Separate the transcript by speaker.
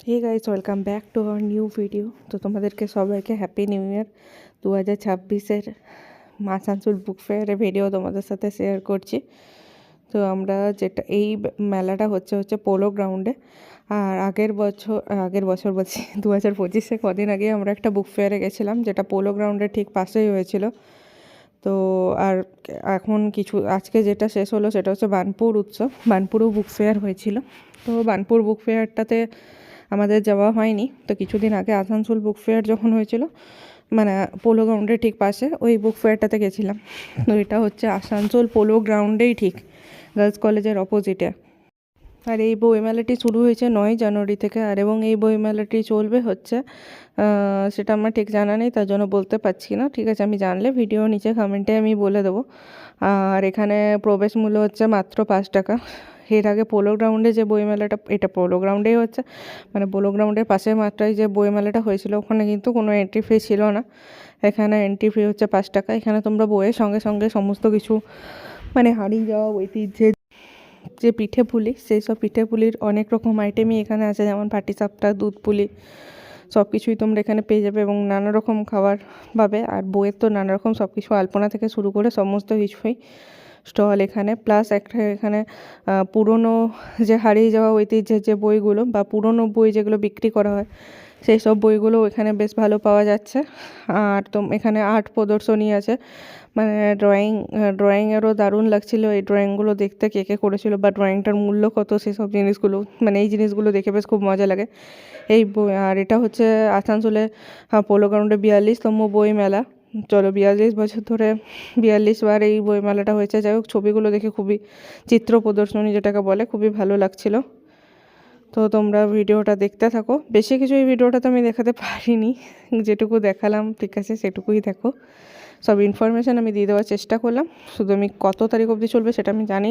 Speaker 1: Hey guys, welcome back to our new video. তো তোমাদেরকে সবাইকে হ্যাপি নিউ ইয়ার 2026-এর আসানসোল বুক ফেয়ারের ভিডিও তোমাদের সাথে শেয়ার করছি। তো আমরা যেটা এই মেলাটা হচ্ছে পোলো গ্রাউন্ডে। আর আগের বছর বলছি 2025-এ কদিন আগে আমরা একটা বুক ফেয়ারে গেছিলাম, যেটা পোলো গ্রাউন্ডের ঠিক পাশেই হয়েছিল। তো আর এখন আজকে যেটা শেষ হলো সেটা হচ্ছে বার্নপুর উৎসব। বার্নপুরেও বুক ফেয়ার হয়েছিল। তো বার্নপুর বুক ফেয়ারটাতে আমাদের যাওয়া হয়নি। তো কিছুদিন আগে আসানসোল বুক ফেয়ার যখন হয়েছিল, মানে পোলো গ্রাউন্ডের ঠিক পাশে, ওই বুক ফেয়ারটাতে গেছিলাম। তো এটা হচ্ছে আসানসোল পোলো গ্রাউন্ডেই, ঠিক গার্লস কলেজের অপোজিটে। আর এই বইমেলাটি শুরু হয়েছে 9 জানুয়ারি থেকে, আর এবং এই বইমেলাটি চলবে হচ্ছে সেটা আমার ঠিক জানা নেই, তার জন্য বলতে পারছি না। ঠিক আছে, আমি জানলে ভিডিও নিচে কমেন্টে আমি বলে দেবো। আর এখানে প্রবেশ মূল্য হচ্ছে মাত্র 5 টাকা। এর আগে পোলো গ্রাউন্ডে যে বইমেলাটা, এটা পোলো গ্রাউন্ডেই হচ্ছে, মানে পোলো গ্রাউন্ডের পাশের মাত্রায় যে বইমেলাটা হয়েছিল, ওখানে কিন্তু কোনো এন্ট্রি ফি ছিল না। এখানে এন্ট্রি ফি হচ্ছে 5 টাকা। এখানে তোমরা বইয়ের সঙ্গে সঙ্গে সমস্ত কিছু, মানে হারিয়ে যাওয়া ঐতিহ্যের যে পিঠে পুলি, সেই সব পিঠে পুলির অনেক রকম আইটেমই এখানে আছে, যেমন পাটিসাপটা, দুধ পুলি, সব কিছুই তোমরা এখানে পেয়ে যাবে এবং নানা রকম খাবার পাবে। আর বইয়ের তো নানা রকম সব কিছু, আলপনা থেকে শুরু করে সমস্ত কিছুই স্টল এখানে। প্লাস একটা এখানে পুরনো যে হারিয়ে যাওয়া ঐতিহ্যের যে বইগুলো বা পুরনো বই যেগুলো বিক্রি করা হয়, সেই সব বইগুলো এখানে বেশ ভালো পাওয়া যাচ্ছে। আর এখানে আর্ট প্রদর্শনী আছে, মানে ড্রয়িংয়েরও দারুণ লাগছিল এই ড্রয়িংগুলো দেখতে, কে কে করেছিল বা ড্রয়িংটার মূল্য কত, সেসব জিনিসগুলো, মানে এই জিনিসগুলো দেখে বেশ খুব মজা লাগে। আর এটা হচ্ছে আসানসোলে পোলো গ্রাউন্ডে 42তম বই মেলা। চলো, 42 বছর ধরে 42 বার এই বই মেলাটা হয়েছে। যাই হোক, ছবিগুলো দেখে খুবই, চিত্র প্রদর্শনী যেটাকে বলে, খুবই ভালো লাগছিল। তো তোমরা ভিডিওটা দেখতে থাকো। বেশি কিছু এই ভিডিওটাতে আমি দেখাতে পারিনি, যেটুকু দেখালাম ঠিক আছে সেটুকুই দেখো। সব ইনফরমেশান আমি দিয়ে দেওয়ার চেষ্টা করলাম, শুধু আমি কত তারিখ অবধি চলবে সেটা আমি জানি না।